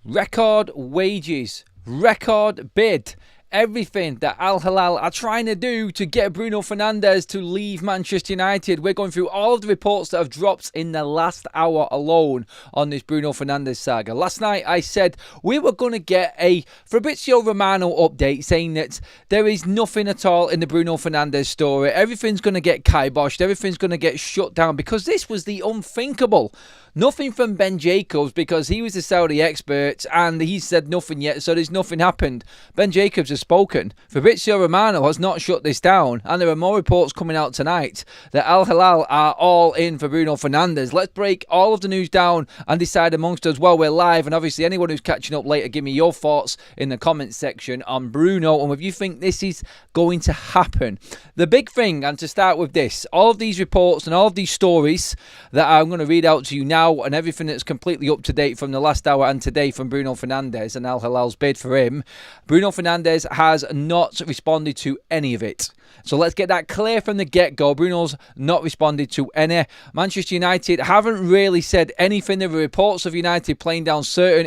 record wages, record bid. Everything that Al-Hilal are trying to do to get Bruno Fernandez to leave Manchester United. We're going through all of the reports that have dropped in the last hour alone on this Bruno Fernandez saga. Last night I said we were going to get a Fabrizio Romano update saying that there is nothing at all in the Bruno Fernandez story. Everything's going to get kiboshed. Everything's going to get shut down because this was the unthinkable. Nothing from Ben Jacobs because he was the Saudi expert and he said nothing yet, so there's nothing happened. Ben Jacobs has spoken. Fabrizio Romano has not shut this down, and there are more reports coming out tonight that Al-Hilal are all in for Bruno Fernandez. Let's break all of the news down and decide amongst us while we're live, and obviously anyone who's catching up later, give me your thoughts in the comments section on Bruno and if you think this is going to happen. The big thing, and to start with this, all of these reports and all of these stories that I'm going to read out to you now and everything that's completely up to date from the last hour and today from Bruno Fernandez and Al-Hilal's bid for him, Bruno Fernandez has not responded to any of it. So let's get that clear from the get-go. Bruno's not responded to any. Manchester United haven't really said anything. There were reports of United playing down certain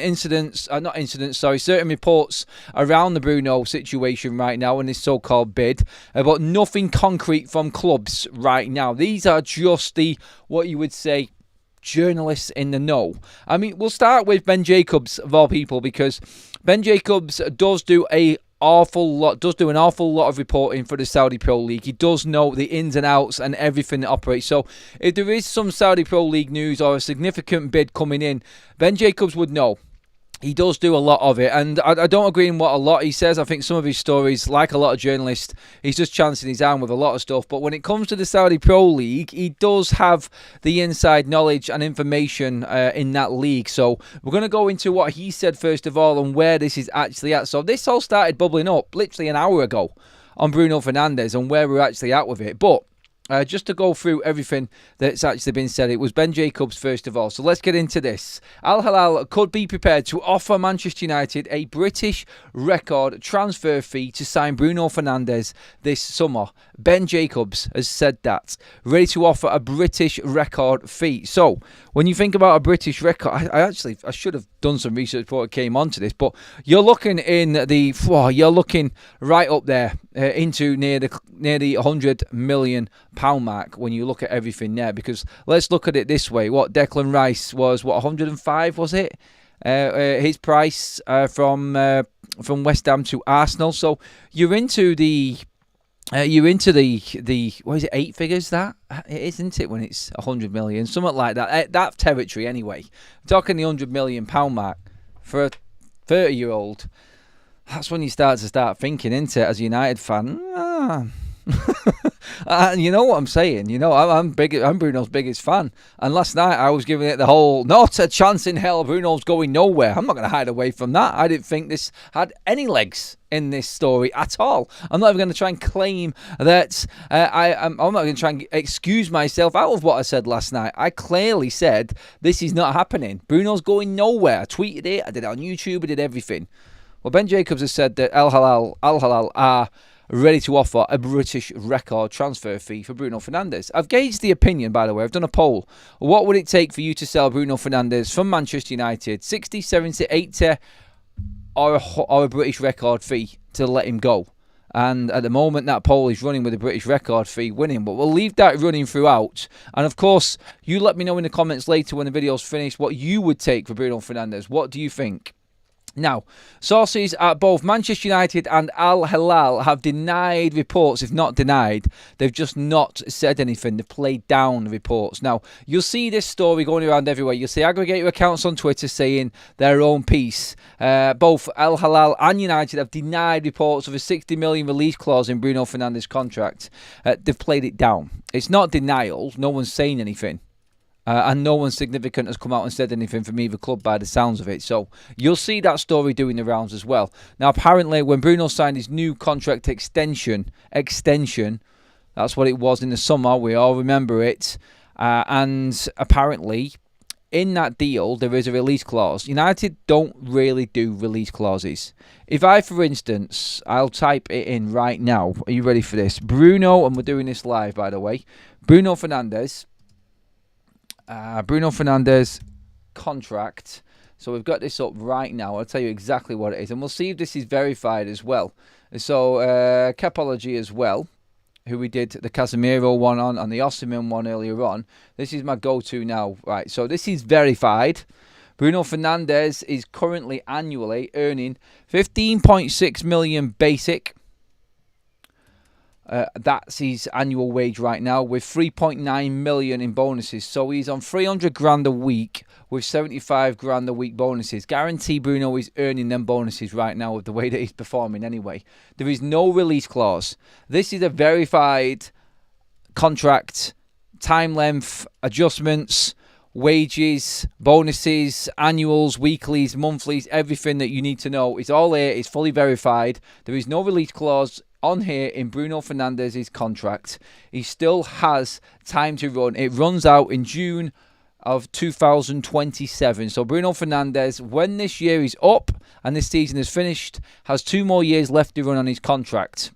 certain reports around the Bruno situation right now in this so-called bid, but nothing concrete from clubs right now. These are just the, what you would say, journalists in the know. I mean, we'll start with Ben Jacobs of all people, because Ben Jacobs does do an awful lot of reporting for the Saudi Pro League. He does know the ins and outs and everything that operates. So if there is some Saudi Pro League news or a significant bid coming in, Ben Jacobs would know. He does do a lot of it, and I don't agree in what a lot he says. I think some of his stories, like a lot of journalists, he's just chancing his arm with a lot of stuff. But when it comes to the Saudi Pro League, he does have the inside knowledge and information in that league. So we're going to go into what he said first of all and where this is actually at. So this all started bubbling up literally an hour ago on Bruno Fernandez and where we're actually at with it. But just to go through everything that's actually been said, it was Ben Jacobs first of all. So let's get into this. Al-Hilal could be prepared to offer Manchester United a British record transfer fee to sign Bruno Fernandes this summer. Ben Jacobs has said that. Ready to offer a British record fee. So when you think about a British record, I should have done some research before it came onto this, but you're looking right up there into near the £100 million mark when you look at everything there. Because let's look at it this way: what Declan Rice was, 105 was it? His price from West Ham to Arsenal. So you're into the what is it, 8 figures? That it is, isn't it, when it's 100 million, something like that. That territory anyway. Talking the £100 million mark for a 30-year-old. That's when you start thinking, isn't it, as a United fan? You know what I'm saying. You know, I'm Bruno's biggest fan. And last night I was giving it the whole, not a chance in hell, Bruno's going nowhere. I'm not going to hide away from that. I didn't think this had any legs in this story at all. I'm not even going to try and claim that I'm not going to try and excuse myself out of what I said last night. I clearly said this is not happening. Bruno's going nowhere. I tweeted it. I did it on YouTube. I did everything. Well, Ben Jacobs has said that Al-Hilal are ready to offer a British record transfer fee for Bruno Fernandes. I've gauged the opinion, by the way. I've done a poll. What would it take for you to sell Bruno Fernandes from Manchester United? 60, 70, 80 or a British record fee to let him go? And at the moment, that poll is running with a British record fee winning. But we'll leave that running throughout. And of course, you let me know in the comments later when the video's finished what you would take for Bruno Fernandes. What do you think? Now, sources at both Manchester United and Al-Hilal have denied reports. If not denied, they've just not said anything. They've played down the reports. Now, you'll see this story going around everywhere. You'll see aggregator accounts on Twitter saying their own piece. Both Al-Hilal and United have denied reports of a 60 million release clause in Bruno Fernandes' contract. They've played it down. It's not denial. No one's saying anything. And no one significant has come out and said anything from either club by the sounds of it. So you'll see that story doing the rounds as well. Now, apparently, when Bruno signed his new contract extension, that's what it was in the summer. We all remember it. And apparently, in that deal, there is a release clause. United don't really do release clauses. If I, for instance, I'll type it in right now. Are you ready for this? Bruno, and we're doing this live, by the way. Bruno Fernandez contract So we've got this up right now. I'll tell you exactly what it is. And we'll see if this is verified as well. So Capology as well, who we did the Casemiro one on and the Osimhen one earlier on. This is my go-to now. Right, so this is verified. Bruno Fernandez is currently annually earning 15.6 million basic. That's his annual wage right now, with 3.9 million in bonuses. So he's on 300 grand a week with 75 grand a week bonuses. Guarantee Bruno is earning them bonuses right now with the way that he's performing anyway. There is no release clause. This is a verified contract, time length, adjustments, wages, bonuses, annuals, weeklies, monthlies, everything that you need to know is all here. It's fully verified. There is no release clause on here in Bruno Fernandez's contract. He still has time to run. It runs out in June of 2027. So Bruno Fernandez, when this year is up and this season is finished, has 2 more years left to run on his contract.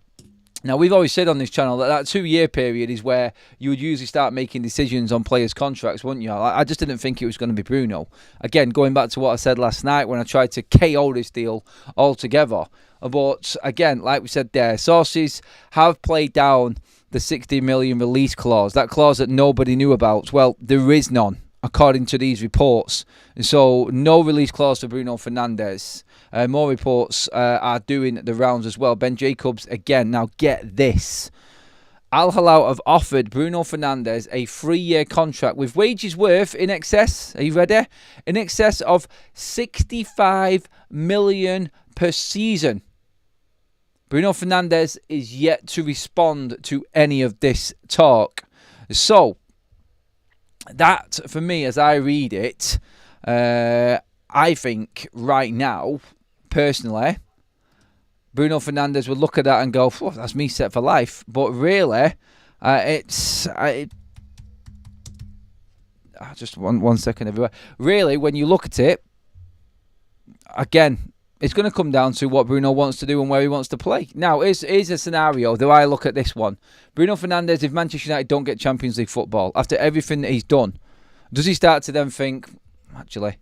Now, we've always said on this channel that 2-year period is where you would usually start making decisions on players' contracts, wouldn't you? I just didn't think it was going to be Bruno. Again, going back to what I said last night when I tried to KO this deal altogether. But again, like we said there, sources have played down the 60 million release clause, that clause that nobody knew about. Well, there is none, according to these reports. So no release clause for Bruno Fernandez. More reports are doing the rounds as well. Ben Jacobs, again, now get this. Al-Hilal have offered Bruno Fernandez a 3-year contract with wages worth in excess, are you ready? In excess of 65 million per season. Bruno Fernandez is yet to respond to any of this talk. So, that, for me, as I read it, I think right now, personally, Bruno Fernandez would look at that and go, oh, that's me set for life. But really, just one second everywhere. Really, when you look at it, again, it's going to come down to what Bruno wants to do and where he wants to play. Now, here's a scenario, though I look at this one. Bruno Fernandez, if Manchester United don't get Champions League football, after everything that he's done, does he start to then think, actually,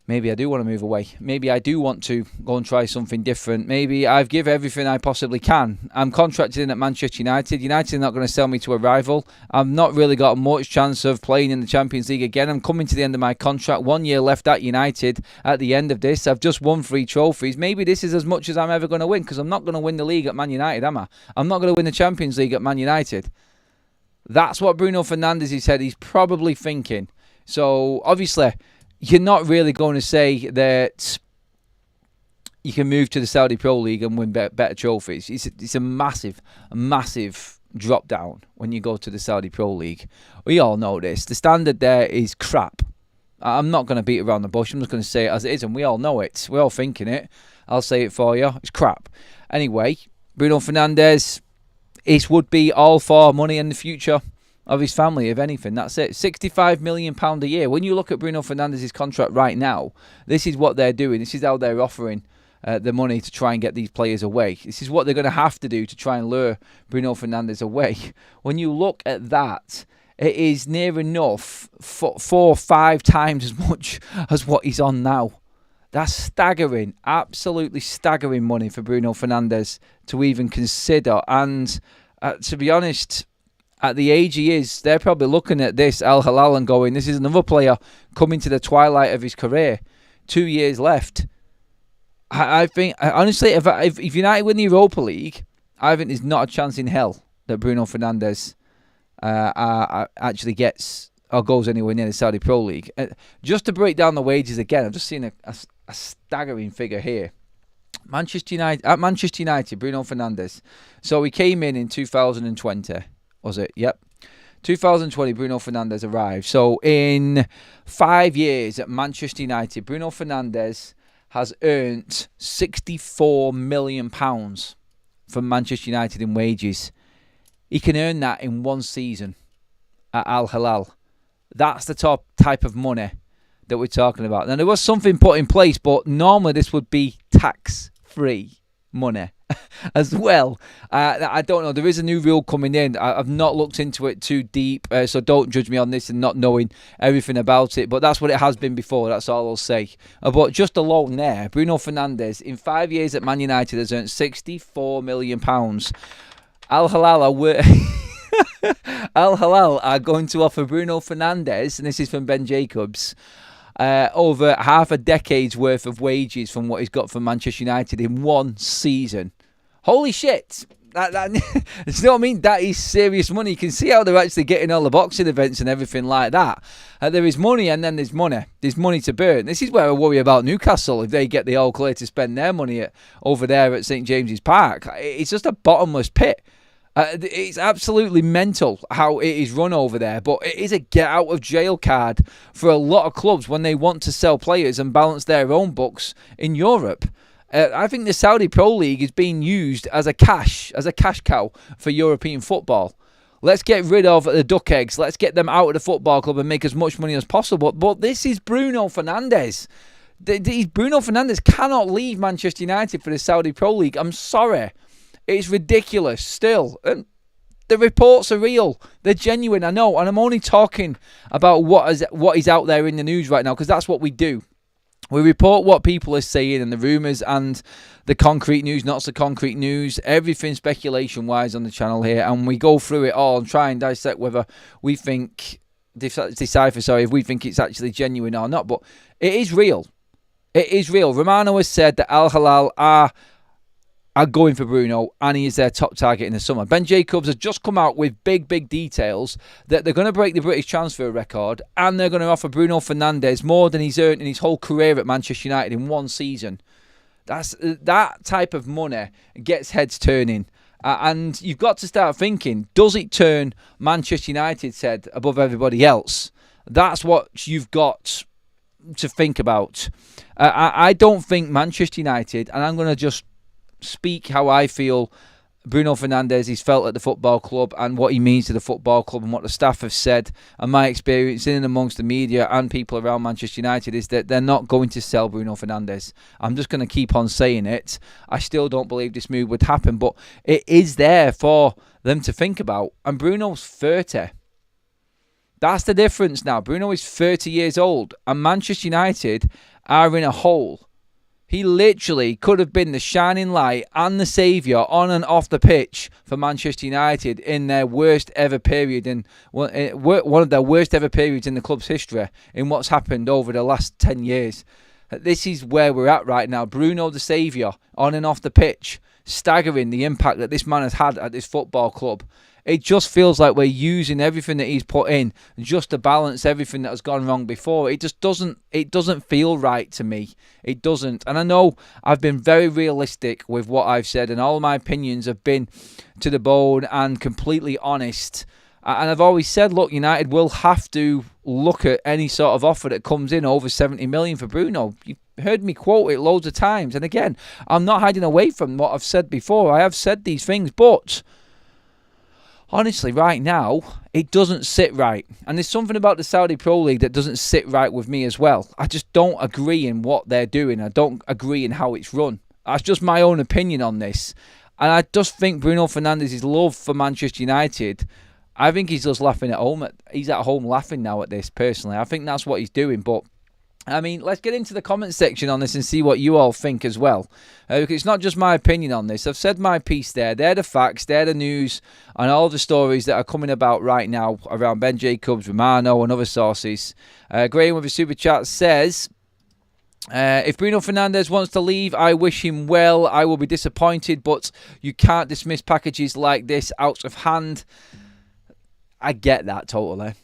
maybe I do want to move away. Maybe I do want to go and try something different. Maybe I've given everything I possibly can. I'm contracted in at Manchester United. United are not going to sell me to a rival. I've not really got much chance of playing in the Champions League again. I'm coming to the end of my contract. 1 year left at United at the end of this. I've just won 3 trophies. Maybe this is as much as I'm ever going to win, because I'm not going to win the league at Man United, am I? I'm not going to win the Champions League at Man United. That's what Bruno Fernandez, he said, he's probably thinking. So, obviously, you're not really going to say that you can move to the Saudi Pro League and win better trophies. It's a massive drop down when you go to the Saudi Pro League. We all know this. The standard there is crap. I'm not going to beat around the bush. I'm just going to say it as it is, and we all know it. We're all thinking it. I'll say it for you. It's crap. Anyway, Bruno Fernandez, it would be all for money in the future of his family, if anything. That's it. £65 million a year. When you look at Bruno Fernandez's contract right now, this is what they're doing. This is how they're offering the money to try and get these players away. This is what they're going to have to do to try and lure Bruno Fernandez away. When you look at that, it is near enough 4 or 5 times as much as what he's on now. That's staggering, absolutely staggering money for Bruno Fernandez to even consider. And to be honest, at the age he is, they're probably looking at this Al-Hilal and going, this is another player coming to the twilight of his career. 2 years left. I think, honestly, if United win the Europa League, I think there's not a chance in hell that Bruno Fernandez actually gets or goes anywhere near the Saudi Pro League. Just to break down the wages again, I've just seen a staggering figure here. At Manchester United, Bruno Fernandez. So he came in 2020. Was it? Yep. 2020, Bruno Fernandez arrived. So in 5 years at Manchester United, Bruno Fernandez has earned £64 million from Manchester United in wages. He can earn that in 1 season at Al-Hilal. That's the top type of money that we're talking about. Now, there was something put in place, but normally this would be tax-free. money as well. I don't know. There is a new rule coming in. I've not looked into it too deep, so don't judge me on this and not knowing everything about it. But that's what it has been before. That's all I'll say. But just alone there, Bruno Fernandez, in 5 years at Man United, has earned £64 million. Al-Hilal Al-Hilal are going to offer Bruno Fernandez, and this is from Ben Jacobs, over half a decade's worth of wages from what he's got from Manchester United in one season. Holy shit. You know what I mean? That is serious money. You can see how they're actually getting all the boxing events and everything like that. There is money, and then there's money. There's money to burn. This is where I worry about Newcastle if they get the all clear to spend their money over there at St James's Park. It's just a bottomless pit. It's absolutely mental how it is run over there, but it is a get-out-of-jail card for a lot of clubs when they want to sell players and balance their own books in Europe. I think the Saudi Pro League is being used as a cash cow for European football. Let's get rid of the duck eggs. Let's get them out of the football club and make as much money as possible. But this is Bruno Fernandez. Bruno Fernandez cannot leave Manchester United for the Saudi Pro League. I'm sorry. It's ridiculous still. The reports are real. They're genuine, I know. And I'm only talking about what is out there in the news right now, because that's what we do. We report what people are saying and the rumours and the concrete news, not so concrete news, everything speculation-wise on the channel here. And we go through it all and try and dissect whether we think, decipher, if we think it's actually genuine or not. But it is real. It is real. Romano has said that Al-Hilal are going for Bruno, and he is their top target in the summer. Ben Jacobs has just come out with big details that they're going to break the British transfer record, and they're going to offer Bruno Fernandez more than he's earned in his whole career at Manchester United in one season. That type of money gets heads turning. And you've got to start thinking, does it turn Manchester United's head above everybody else? That's what you've got to think about. I don't think Manchester United, and I'm going to just speak how I feel Bruno Fernandez is felt at the football club and what he means to the football club and what the staff have said, and my experience in and amongst the media and people around Manchester United is that they're not going to sell Bruno Fernandez. I'm just going to keep on saying it. I still don't believe this move would happen, but it is there for them to think about. And Bruno's 30. That's the difference now. Bruno is 30 years old and Manchester United are in a hole. He literally could have been the shining light and the saviour on and off the pitch for Manchester United in their worst ever period, in one of their worst ever periods in the club's history, in what's happened over the last 10 years. This is where we're at right now. Bruno the saviour on and off the pitch. Staggering the impact that this man has had at this football club. It just feels like we're using everything that he's put in just to balance everything that has gone wrong before. It just doesn't feel right to me. It doesn't. And I know I've been very realistic with what I've said, and all my opinions have been to the bone and completely honest. And I've always said, look, United will have to look at any sort of offer that comes in over 70 million for Bruno. You've heard me quote it loads of times. And again, I'm not hiding away from what I've said before. I have said these things, but honestly, right now, it doesn't sit right. And there's something about the Saudi Pro League that doesn't sit right with me as well. I just don't agree in what they're doing. I don't agree in how it's run. That's just my own opinion on this. And I just think Bruno Fernandez's love for Manchester United, I think he's just laughing at home. He's at home laughing now at this, personally. I think that's what he's doing. But, I mean, let's get into the comment section on this and see what you all think as well. Because it's not just my opinion on this. I've said my piece there. They're the facts. They're the news and all the stories that are coming about right now around Ben Jacobs, Romano and other sources. Graham with a super chat says, if Bruno Fernandez wants to leave, I wish him well. I will be disappointed, but you can't dismiss packages like this out of hand. I get that totally.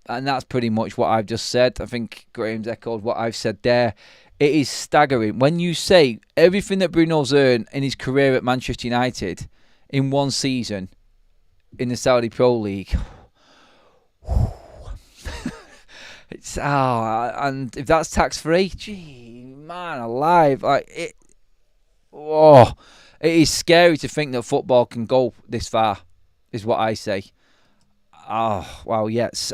And that's pretty much what I've just said. I think Graham's echoed what I've said there. It is staggering. When you say everything that Bruno's earned in his career at Manchester United in one season in the Saudi Pro League. And if that's tax-free, gee, man alive. It is scary to think that football can go this far, is what I say. Oh, wow, yes.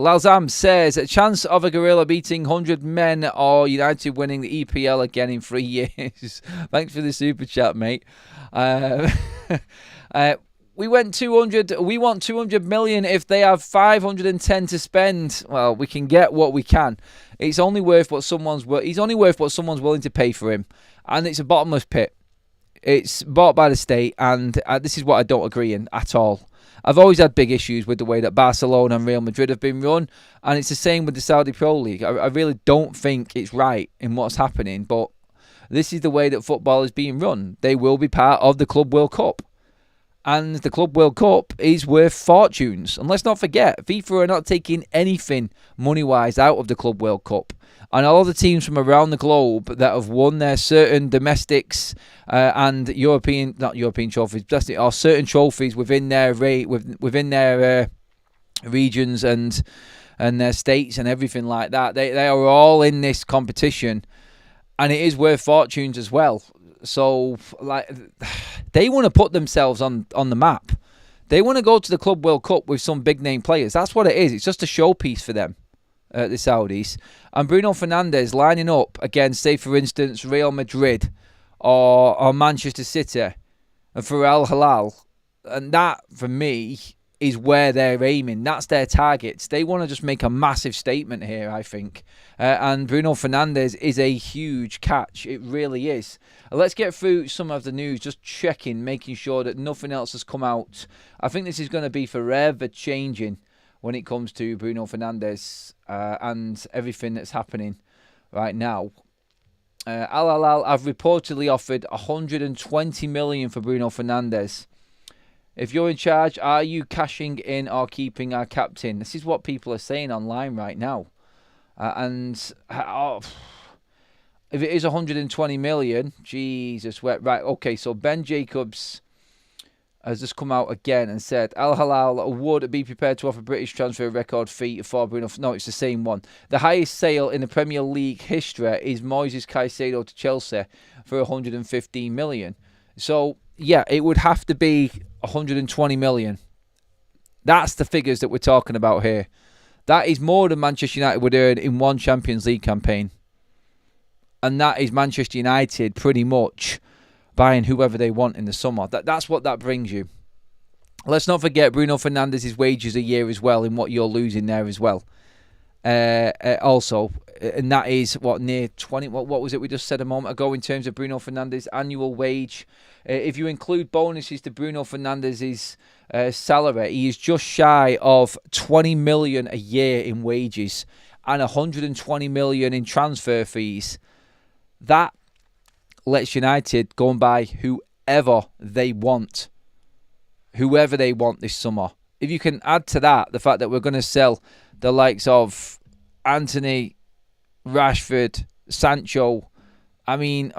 Lalzam says, a chance of a gorilla beating 100 men or United winning the EPL again in 3 years. Thanks for the super chat, mate. We want 200 million if they have 510 to spend. Well, we can get what we can. It's only worth what he's only worth what someone's willing to pay for him. And it's a bottomless pit. It's bought by the state, and this is what I don't agree in at all. I've always had big issues with the way that Barcelona and Real Madrid have been run, and it's the same with the Saudi Pro League. I really don't think it's right in what's happening, but this is the way that football is being run. They will be part of the Club World Cup, and the Club World Cup is worth fortunes. And let's not forget, FIFA are not taking anything money-wise out of the Club World Cup. And all the teams from around the globe that have won their certain domestics and not European trophies, or certain trophies within their regions and their states and everything like that, they are all in this competition, and it is worth fortunes as well. So, like, they want to put themselves on the map. They want to go to the Club World Cup with some big name players. That's what it is. It's just a showpiece for them. The Saudis, and Bruno Fernandez lining up against, say for instance, Real Madrid or Manchester City and for Al-Hilal, and that for me is where they're aiming. That's their targets. They want to just make a massive statement here, I think, and Bruno Fernandez is a huge catch. It really is. Let's get through some of the news, just checking, making sure that nothing else has come out. I think this is going to be forever changing when it comes to Bruno Fernandez and everything that's happening right now. Al-Hilal have reportedly offered 120 million for Bruno Fernandez. If you're in charge, are you cashing in or keeping our captain? This is what people are saying online right now. If it is 120 million, Jesus, right, okay, so Ben Jacobs has just come out again and said Al-Hilal would be prepared to offer British transfer record fee for Bruno. No, it's the same one. The highest sale in the Premier League history is Moises Caicedo to Chelsea for 115 million. So, yeah, it would have to be 120 million. That's the figures that we're talking about here. That is more than Manchester United would earn in one Champions League campaign. And that is Manchester United pretty much buying whoever they want in the summer. That's what that brings you. Let's not forget Bruno Fernandez's wages a year as well in what you're losing there as well. Also, and that is what, near 20, what was it we just said a moment ago in terms of Bruno Fernandez's annual wage. If you include bonuses to Bruno Fernandez's salary, he is just shy of 20 million a year in wages and 120 million in transfer fees. That lets United go and buy whoever they want this summer. If you can add to that the fact that we're going to sell the likes of Anthony, Rashford, Sancho, I mean,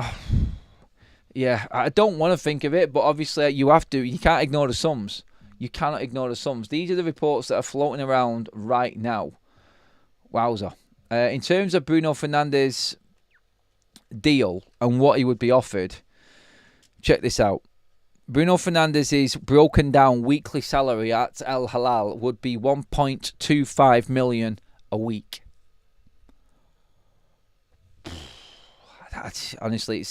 yeah, I don't want to think of it, but obviously you have to. You can't ignore the sums. You cannot ignore the sums. These are the reports that are floating around right now. Wowza. In terms of Bruno Fernandes' deal and what he would be offered, check this out. Bruno Fernandez's broken down weekly salary at Al-Hilal would be 1.25 million a week. Honestly,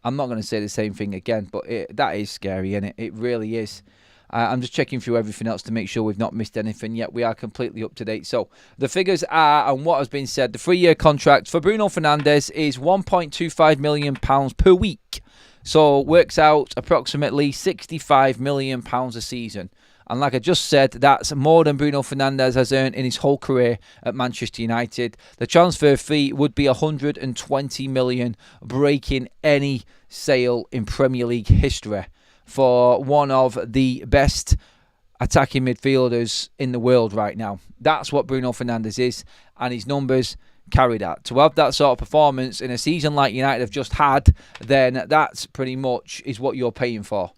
I'm not going to say the same thing again, but that is scary, isn't it? It really is. I'm just checking through everything else to make sure we've not missed anything yet. We are completely up to date. So the figures are, and what has been said, the 3-year contract for Bruno Fernandes is £1.25 million per week. So works out approximately £65 million a season. And like I just said, that's more than Bruno Fernandes has earned in his whole career at Manchester United. The transfer fee would be 120 million, breaking any sale in Premier League history for one of the best attacking midfielders in the world right now. That's what Bruno Fernandes is, and his numbers carry that. To have that sort of performance in a season like United have just had, then that's pretty much is what you're paying for.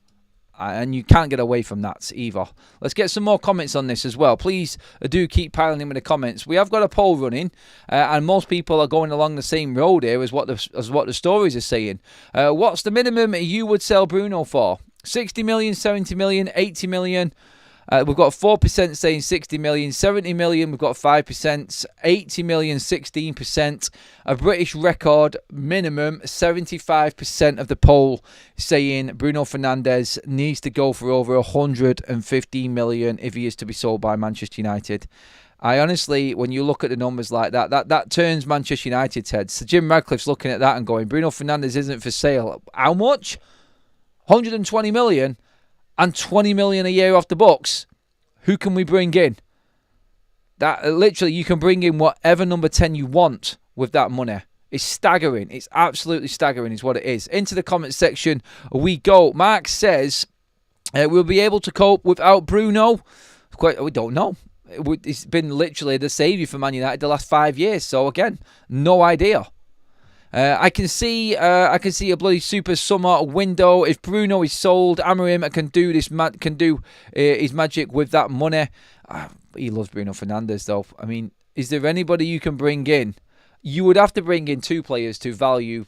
And you can't get away from that either. Let's get some more comments on this as well. Please do keep piling in with the comments. We have got a poll running, and most people are going along the same road here as what the stories are saying. What's the minimum you would sell Bruno for? 60 million, 70 million, 80 million. We've got 4% saying 60 million, 70 million, we've got 5%, 80 million, 16%. A British record minimum, 75% of the poll saying Bruno Fernandez needs to go for over 115 million if he is to be sold by Manchester United. I honestly, when you look at the numbers like that turns Manchester United's head. So Jim Radcliffe's looking at that and going, Bruno Fernandes isn't for sale. How much? 120 million and 20 million a year off the books. Who can we bring in? That literally, you can bring in whatever number 10 you want with that money. It's staggering. It's absolutely staggering is what it is. Into the comment section we go. Mark says, we'll be able to cope without Bruno. We don't know. It's been literally the saviour for Man United the last 5 years. So again, no idea. I can see a bloody super summer window. If Bruno is sold, Amorim can do his magic with that money. He loves Bruno Fernandes though. I mean, is there anybody you can bring in? You would have to bring in two players to value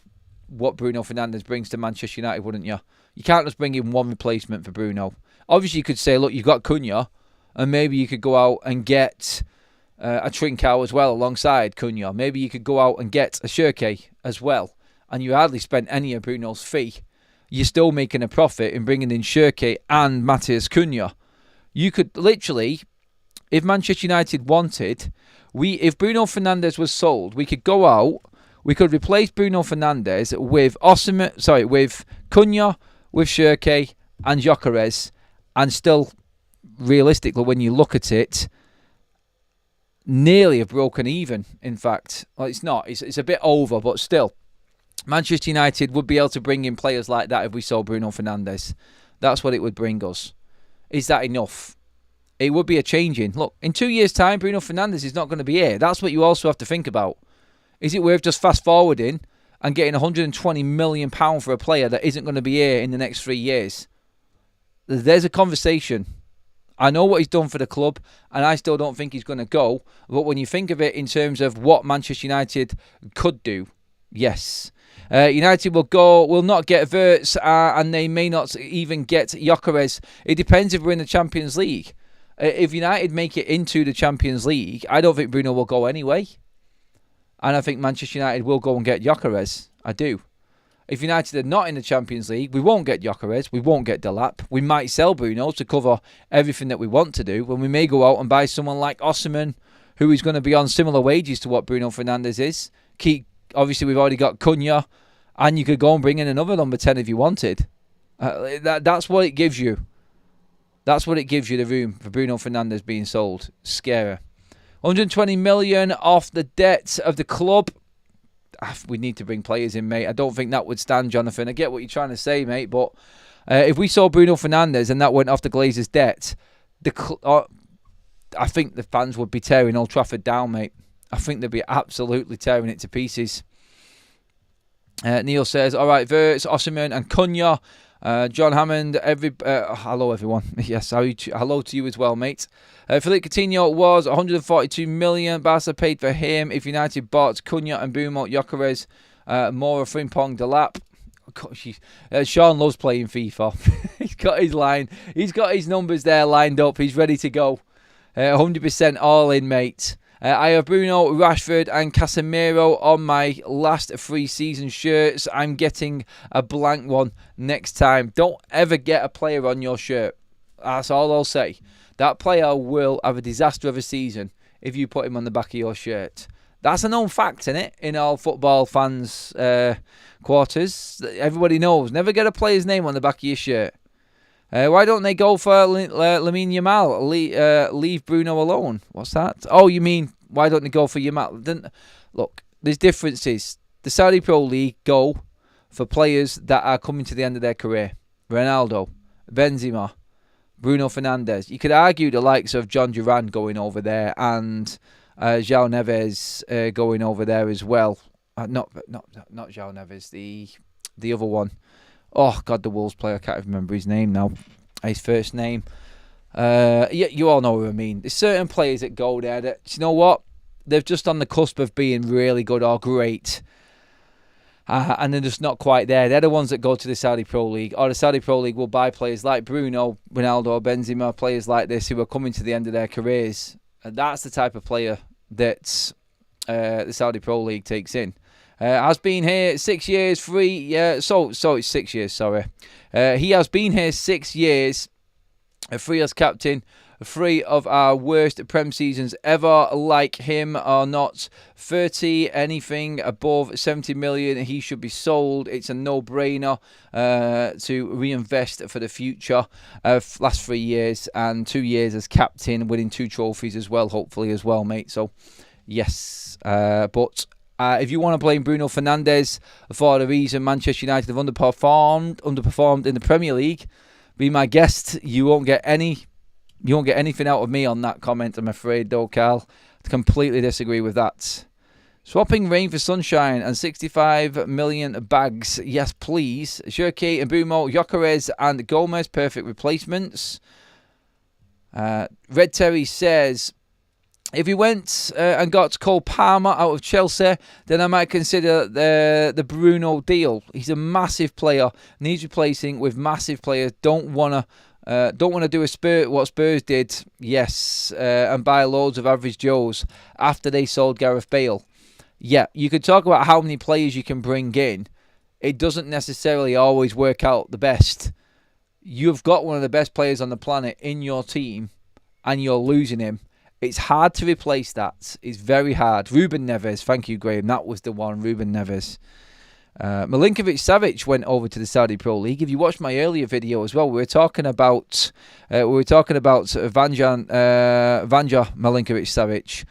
what Bruno Fernandes brings to Manchester United, wouldn't you? You can't just bring in one replacement for Bruno. Obviously, you could say, look, you've got Cunha, and maybe you could go out and get a Trincao as well alongside Cunha. Maybe you could go out and get a Shirkey as well, and you hardly spent any of Bruno's fee. You're still making a profit in bringing in Shirkey and Matheus Cunha. You could literally, if Manchester United wanted, if Bruno Fernandes was sold, we could go out, we could replace Bruno Fernandes with with Cunha, with Shirkey and Gyökeres, and still, realistically, when you look at it, nearly have broken even. In fact, well, it's not. It's a bit over, but still, Manchester United would be able to bring in players like that if we sold Bruno Fernandes. That's what it would bring us. Is that enough? It would be a changing. Look, in 2 years' time, Bruno Fernandes is not going to be here. That's what you also have to think about. Is it worth just fast forwarding and getting £120 million for a player that isn't going to be here in the next 3 years? There's a conversation. I know what he's done for the club, and I still don't think he's going to go. But when you think of it in terms of what Manchester United could do, yes. United will not get Wirtz, and they may not even get Gyökeres. It depends if we're in the Champions League. If United make it into the Champions League, I don't think Bruno will go anyway. And I think Manchester United will go and get Gyökeres. I do. If United are not in the Champions League, we won't get Gyökeres, we won't get Delap. We might sell Bruno to cover everything that we want to do, when we may go out and buy someone like Osimhen, who is going to be on similar wages to what Bruno Fernandes is. Obviously, we've already got Cunha, and you could go and bring in another number 10 if you wanted. That's what it gives you. That's what it gives you, the room for Bruno Fernandes being sold. Scary. 120 million off the debt of the club. We need to bring players in, mate. I don't think that would stand, Jonathan. I get what you're trying to say, mate, but if we saw Bruno Fernandes and that went off the Glazers' debt, I think the fans would be tearing Old Trafford down, mate. I think they'd be absolutely tearing it to pieces. Neil says, all right, Wirtz, Osimhen and Cunha. John Hammond, hello everyone. Yes, hello to you as well, mate. Philippe Coutinho was 142 million. Barca paid for him. If United bought Cunha and Bruno Gyökeres, Mora, Frimpong, Delap. Sean loves playing FIFA. He's got his line. He's got his numbers there lined up. He's ready to go. 100% all in, mate. I have Bruno, Rashford and Casemiro on my last 3 season shirts. I'm getting a blank one next time. Don't ever get a player on your shirt. That's all I'll say. That player will have a disaster of a season if you put him on the back of your shirt. That's a known fact, isn't it? In all football fans' quarters. Everybody knows. Never get a player's name on the back of your shirt. Why don't they go for Lamine Yamal? Leave Bruno alone. What's that? Oh, you mean, why don't they go for Yamal? Look, there's differences. The Saudi Pro League go for players that are coming to the end of their career. Ronaldo, Benzema, Bruno Fernandes. You could argue the likes of John Duran going over there and João Neves going over there as well. Not João Neves, the other one. Oh, God, the Wolves player. I can't even remember his name now. His first name. Yeah, you all know what I mean. There's certain players that go there that, you know what? They're just on the cusp of being really good or great. And they're just not quite there. They're the ones that go to the Saudi Pro League, or the Saudi Pro League will buy players like Bruno, Ronaldo, Benzema, players like this who are coming to the end of their careers. And that's the type of player that the Saudi Pro League takes in. Has been here 6 years, free. It's 6 years. Sorry, he has been here 6 years, free as captain. 3 of our worst Prem seasons ever. Like him or not, 30, anything above 70 million, he should be sold. It's a no-brainer to reinvest for the future. Last 3 years and 2 years as captain, winning 2 trophies as well, hopefully as well, mate. So, yes. But if you want to blame Bruno Fernandez for the reason Manchester United have underperformed in the Premier League, be my guest. You won't get anything out of me on that comment, I'm afraid, though, Carl. I completely disagree with that. Swapping rain for sunshine and 65 million bags. Yes, please. Shirky and Bumo, Gyökeres and Gomez, perfect replacements. Red Terry says, if he went and got Cole Palmer out of Chelsea, then I might consider the Bruno deal. He's a massive player, needs replacing with massive players. Don't want to do what Spurs did, yes, and buy loads of average Joes after they sold Gareth Bale. Yeah, you could talk about how many players you can bring in. It doesn't necessarily always work out the best. You've got one of the best players on the planet in your team, and you're losing him. It's hard to replace that. It's very hard. Ruben Neves, thank you, Graham. That was the one, Ruben Neves. Milinkovic-Savic went over to the Saudi Pro League. If you watched my earlier video as well, we were talking about Vanja Milinkovic-Savic,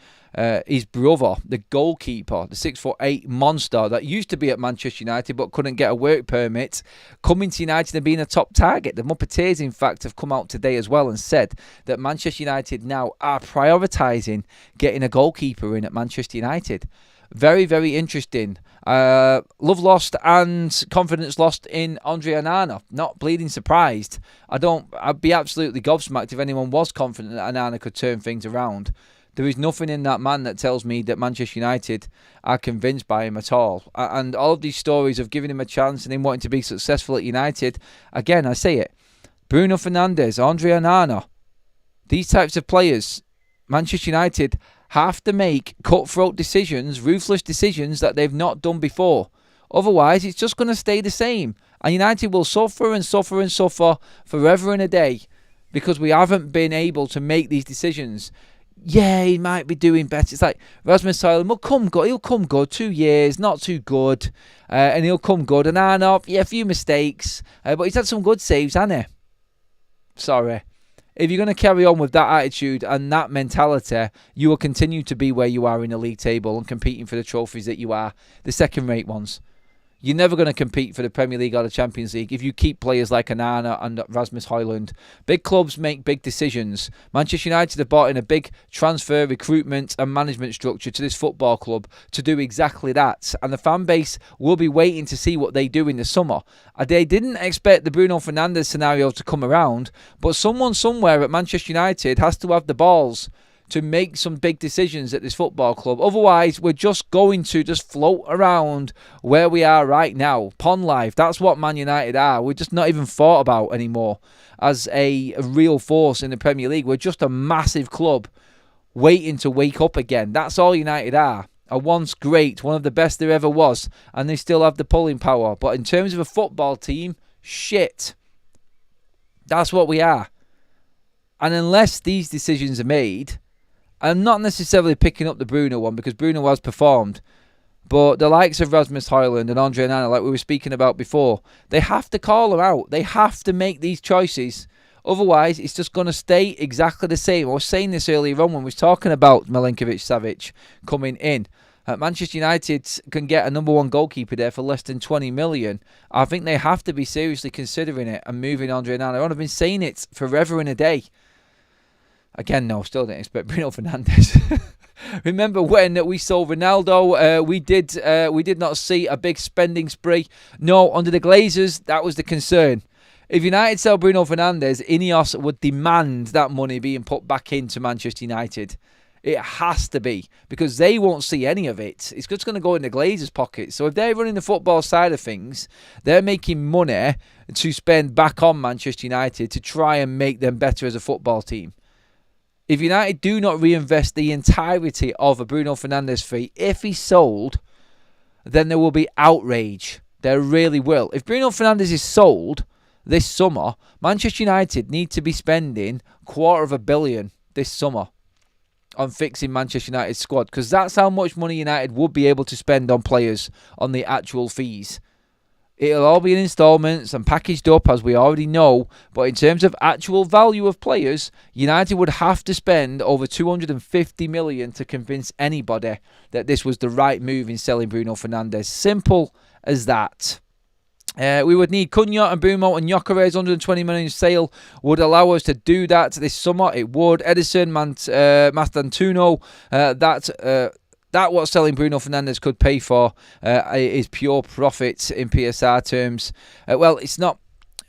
his brother, the goalkeeper, the 6'8" monster that used to be at Manchester United but couldn't get a work permit, coming to United and being a top target. The Muppeteers, in fact, have come out today as well and said that Manchester United now are prioritising getting a goalkeeper in at Manchester United. Very, very interesting. Love lost and confidence lost in Andre Onana. Not bleeding surprised. I'd be absolutely gobsmacked if anyone was confident that Onana could turn things around. There is nothing in that man that tells me that Manchester United are convinced by him at all. And all of these stories of giving him a chance and him wanting to be successful at United, again, I say it, Bruno Fernandez, Andre Onana, these types of players, Manchester United have to make cutthroat decisions, ruthless decisions that they've not done before. Otherwise, it's just going to stay the same. And United will suffer and suffer and suffer forever and a day because we haven't been able to make these decisions. Yeah, he might be doing better. It's like Rasmus Højlund, he'll come good. 2 years, not too good. And he'll come good. And Arnott, yeah, a few mistakes. But he's had some good saves, hasn't he? Sorry. If you're going to carry on with that attitude and that mentality, you will continue to be where you are in the league table and competing for the trophies that you are, the second-rate ones. You're never going to compete for the Premier League or the Champions League if you keep players like Onana and Rasmus Højlund. Big clubs make big decisions. Manchester United have brought in a big transfer, recruitment and management structure to this football club to do exactly that. And the fan base will be waiting to see what they do in the summer. They didn't expect the Bruno Fernandes scenario to come around, but someone somewhere at Manchester United has to have the balls to make some big decisions at this football club. Otherwise, we're just going to just float around where we are right now. Pond life, that's what Man United are. We're just not even thought about anymore as a real force in the Premier League. We're just a massive club waiting to wake up again. That's all United are. Are once great, one of the best there ever was, and they still have the pulling power. But in terms of a football team, shit. That's what we are. And unless these decisions are made, I'm not necessarily picking up the Bruno one because Bruno has performed. But the likes of Rasmus Højlund and Andre Onana, like we were speaking about before, they have to call them out. They have to make these choices. Otherwise, it's just going to stay exactly the same. I was saying this earlier on when we was talking about Milinkovic-Savic coming in. Manchester United can get a number one goalkeeper there for less than 20 million. I think they have to be seriously considering it and moving Andre Onana. I've been saying it forever and a day. Again, no, still didn't expect Bruno Fernandez. Remember when we sold Ronaldo? We did not see a big spending spree. No, under the Glazers, that was the concern. If United sell Bruno Fernandes, Ineos would demand that money being put back into Manchester United. It has to be, because they won't see any of it. It's just going to go in the Glazers' pockets. So if they're running the football side of things, they're making money to spend back on Manchester United to try and make them better as a football team. If United do not reinvest the entirety of a Bruno Fernandez fee, if he's sold, then there will be outrage. There really will. If Bruno Fernandez is sold this summer, Manchester United need to be spending $250 million this summer on fixing Manchester United's squad, because that's how much money United would be able to spend on players, on the actual fees. It'll all be in installments and packaged up, as we already know, but in terms of actual value of players, United would have to spend over $250 million to convince anybody that this was the right move in selling Bruno Fernandes. Simple as that. We would need Cunha and Bumo and Gyökeres. 120 million sale would allow us to do that this summer. It would. Edison, Mastantuono, that what selling Bruno Fernandes could pay for is pure profit in PSR terms. Well, it's not.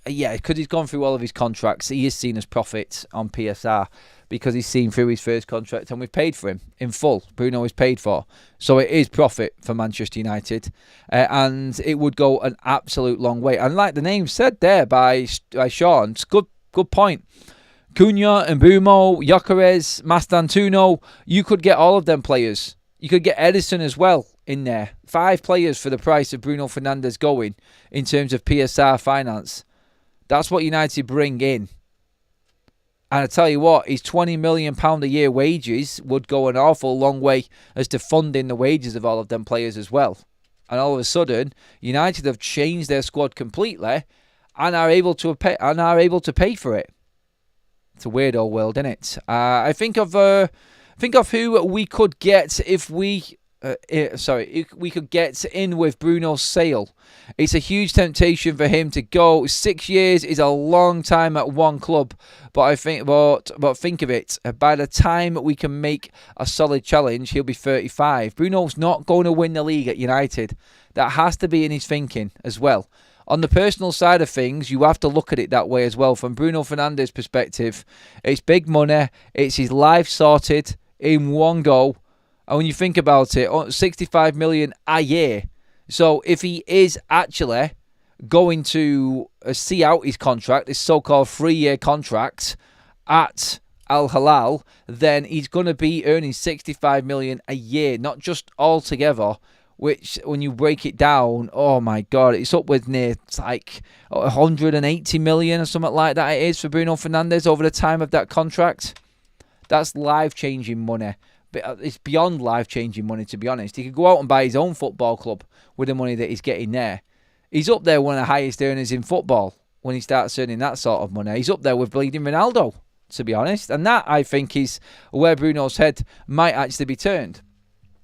Yeah, because he's gone through all of his contracts. He is seen as profit on PSR because he's seen through his first contract and we've paid for him in full. Bruno is paid for. So it is profit for Manchester United. And it would go an absolute long way. And like the name said there by Sean, it's good point. Cunha and Bumo, Gyökeres, Mastantuono, you could get all of them players. You could get Edison as well in there. 5 players for the price of Bruno Fernandes going in terms of PSR finance. That's what United bring in. And I tell you what, his £20 million a year wages would go an awful long way as to funding the wages of all of them players as well. And all of a sudden, United have changed their squad completely and are able to pay for it. It's a weird old world, isn't it? I think of who we could get if we could get in with Bruno's sale. It's a huge temptation for him to go. 6 years is a long time at one club, but think of it. By the time we can make a solid challenge, he'll be 35. Bruno's not going to win the league at United. That has to be in his thinking as well. On the personal side of things, you have to look at it that way as well. From Bruno Fernandes' perspective, it's big money. It's his life sorted in one go. And when you think about it, 65 million a year. So if he is actually going to see out his contract, this so-called 3-year contract at Al-Hilal, then he's going to be earning 65 million a year, not just all together, which when you break it down, oh my God, it's up with near, it's like 180 million or something like that it is for Bruno Fernandes over the time of that contract. That's life-changing money. It's beyond life-changing money, to be honest. He could go out and buy his own football club with the money that he's getting there. He's up there, one of the highest earners in football when he starts earning that sort of money. He's up there with bleeding Ronaldo, to be honest. And that, I think, is where Bruno's head might actually be turned.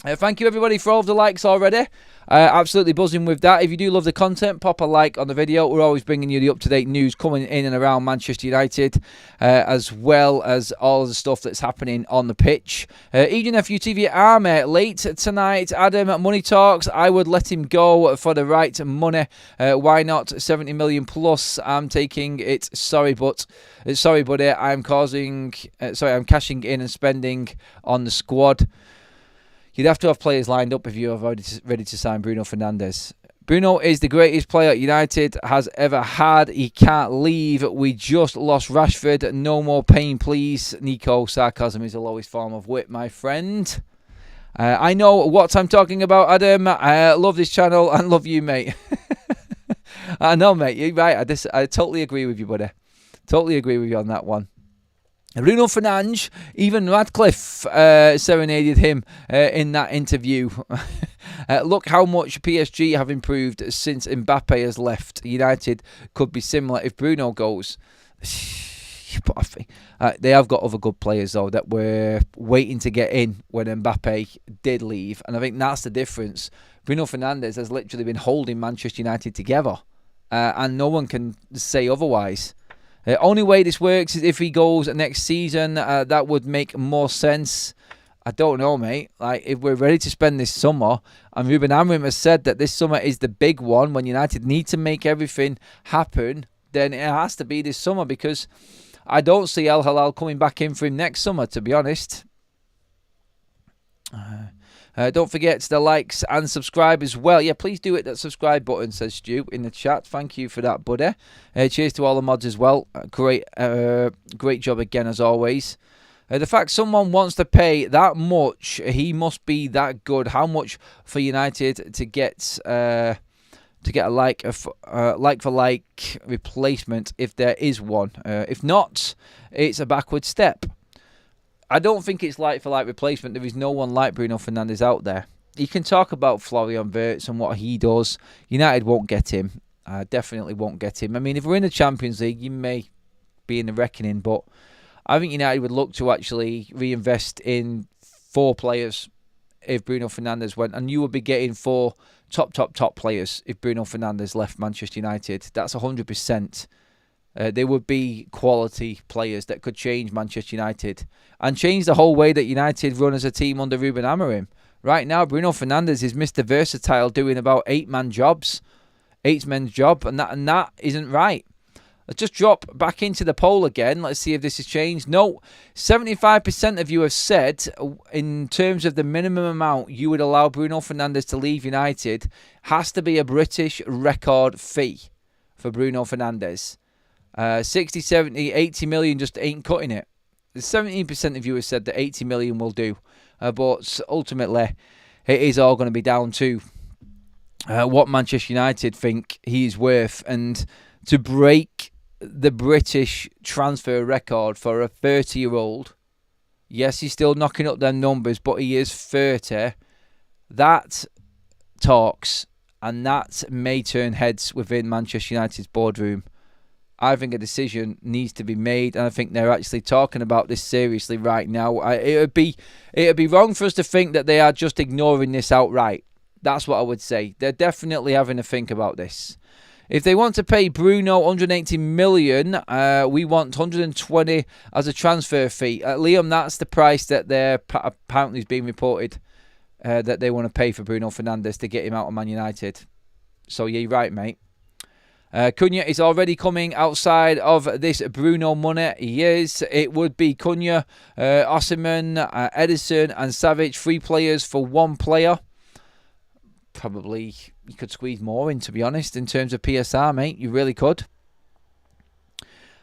Thank you, everybody, for all of the likes already. Absolutely buzzing with that. If you do love the content, pop a like on the video. We're always bringing you the up-to-date news coming in and around Manchester United, as well as all of the stuff that's happening on the pitch. Even FUTV Army late tonight. Adam, money talks. I would let him go for the right money. Why not? 70 million plus. I'm taking it. Sorry, buddy. I'm cashing in and spending on the squad. You'd have to have players lined up if you are ready to sign Bruno Fernandes. Bruno is the greatest player United has ever had. He can't leave. We just lost Rashford. No more pain, please. Nico, sarcasm is the lowest form of wit, my friend. I know what I'm talking about, Adam. I love this channel and love you, mate. I know, mate. You're right. I totally agree with you, buddy. Totally agree with you on that one. Bruno Fernandes, even Radcliffe serenaded him in that interview. Look how much PSG have improved since Mbappe has left. United could be similar if Bruno goes. But I think, they have got other good players, though, that were waiting to get in when Mbappe did leave. And I think that's the difference. Bruno Fernandes has literally been holding Manchester United together. And no one can say otherwise. The only way this works is if he goes next season. That would make more sense. I don't know, mate. Like, if we're ready to spend this summer, and Ruben Amorim has said that this summer is the big one when United need to make everything happen, then it has to be this summer, because I don't see Al-Hilal coming back in for him next summer, to be honest. Don't forget the likes and subscribe as well. Yeah, please do hit that subscribe button, says Stu in the chat. Thank you for that, buddy. Cheers to all the mods as well. Great job again, as always. The fact someone wants to pay that much, he must be that good. How much for United to get a like for like replacement, if there is one? If not, it's a backward step. I don't think it's like for like replacement. There is no one like Bruno Fernandez out there. You can talk about Florian Wirtz and what he does. United won't get him. Definitely won't get him. I mean, if we're in the Champions League, you may be in the reckoning, but I think United would look to actually reinvest in 4 players if Bruno Fernandez went, and you would be getting 4 top players if Bruno Fernandez left Manchester United. That's 100%. They would be quality players that could change Manchester United and change the whole way that United run as a team under Ruben Amorim. Right now, Bruno Fernandes is Mr. Versatile, doing about 8-man jobs, 8-men's job, and that isn't right. Let's just drop back into the poll again. Let's see if this has changed. No, 75% of you have said, in terms of the minimum amount you would allow Bruno Fernandes to leave United, has to be a British record fee for Bruno Fernandes. 60, 70, 80 million just ain't cutting it. 17% of you have said that 80 million will do. But ultimately, it is all going to be down to what Manchester United think he is worth. And to break the British transfer record for a 30-year-old, yes, he's still knocking up them numbers, but he is 30. That talks, and that may turn heads within Manchester United's boardroom. I think a decision needs to be made, and I think they're actually talking about this seriously right now. It would be wrong for us to think that they are just ignoring this outright. That's what I would say. They're definitely having to think about this. If they want to pay Bruno 180 million, we want 120 as a transfer fee. Liam, that's the price that they're apparently is being reported that they want to pay for Bruno Fernandes to get him out of Man United. So yeah, you're right, mate. Cunha is already coming outside of this Bruno money. He is. It would be Cunha, Osimhen, Edison and Savic, 3 players for 1 player. Probably you could squeeze more in, to be honest, in terms of PSR, mate. You really could.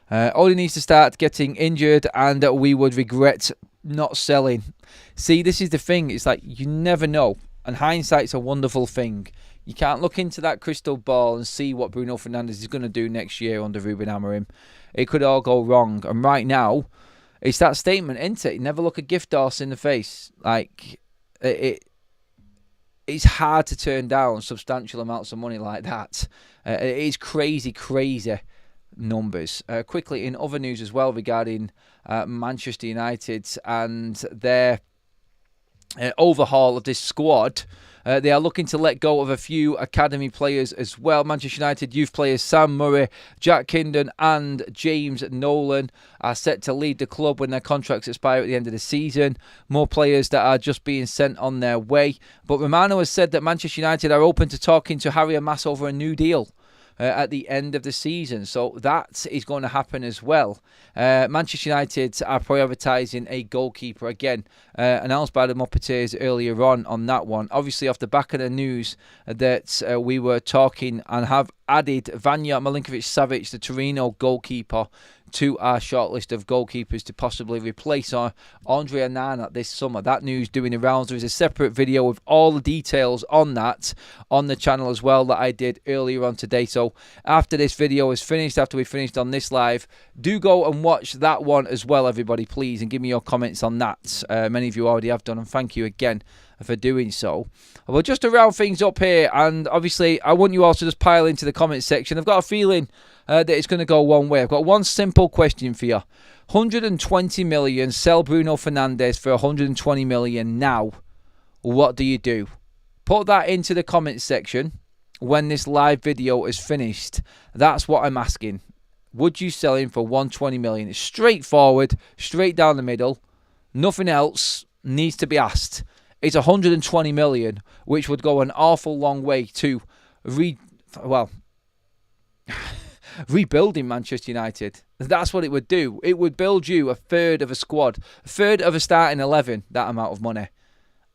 Only needs to start getting injured and we would regret not selling. See, this is the thing. It's like you never know. And hindsight's a wonderful thing. You can't look into that crystal ball and see what Bruno Fernandes is going to do next year under Ruben Amorim. It could all go wrong. And right now, it's that statement, isn't it? You never look a gift horse in the face. Like, it's hard to turn down substantial amounts of money like that. It is crazy numbers. Quickly, in other news as well regarding Manchester United and their overhaul of this squad, they are looking to let go of a few academy players as well. Manchester United youth players Sam Murray, Jack Kindon and James Nolan are set to lead the club when their contracts expire at the end of the season. More players that are just being sent on their way. But Romano has said that Manchester United are open to talking to Harry Amass over a new deal at the end of the season. So that is going to happen as well. Manchester United are prioritising a goalkeeper again, announced by the Muppeteers earlier on that one. Obviously off the back of the news that we were talking and have added Vanja Milinkovic-Savic, the Torino goalkeeper, to our shortlist of goalkeepers to possibly replace Andre Onana this summer. That news doing the rounds. There is a separate video with all the details on that on the channel as well that I did earlier on today. So after this video is finished, after we finished on this live, do go and watch that one as well, everybody, please, and give me your comments on that. Many of you already have done, and thank you again for doing so. Well, just to round things up here, and obviously I want you all to just pile into the comments section. I've got a feeling that it's going to go one way. I've got one simple question for you. 120 million, sell Bruno Fernandes for 120 million now. What do you do? Put that into the comments section when this live video is finished. That's what I'm asking. Would you sell him for 120 million? It's straightforward, straight down the middle. Nothing else needs to be asked. It's 120 million, which would go an awful long way to rebuilding Manchester United. That's what it would do. It would build you a third of a squad, a third of a starting 11, that amount of money.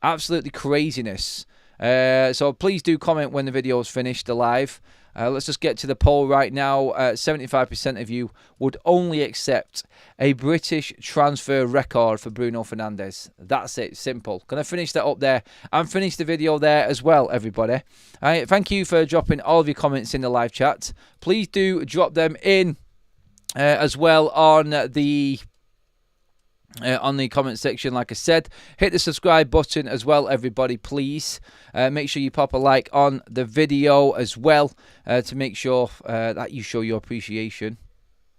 Absolutely craziness. So please do comment when the video is finished, the live. Let's just get to the poll right now. 75% of you would only accept a British transfer record for Bruno Fernandez. That's it. Simple. Gonna finish that up there and finish the video there as well, everybody. Thank you for dropping all of your comments in the live chat. Please do drop them in as well on the comment section. Like I said, hit the subscribe button as well, everybody, please. Make sure you pop a like on the video as well to make sure that you show your appreciation.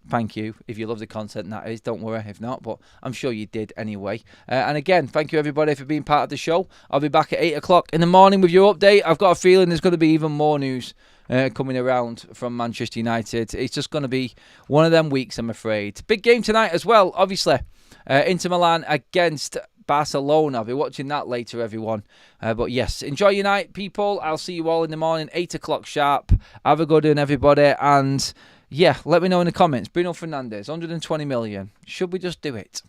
Thank you if you love the content, that is. Don't worry if not, but I'm sure you did anyway. And again, thank you everybody for being part of the show. I'll be back at 8 o'clock in the morning with your update. I've got a feeling there's going to be even more news coming around from Manchester United. It's just going to be one of them weeks, I'm afraid. Big game tonight as well, obviously. Inter Milan against Barcelona. I'll be watching that later, everyone. But yes, enjoy your night, people. I'll see you all in the morning, 8 o'clock sharp. Have a good one, everybody. And yeah, let me know in the comments. Bruno Fernandez, 120 million. Should we just do it?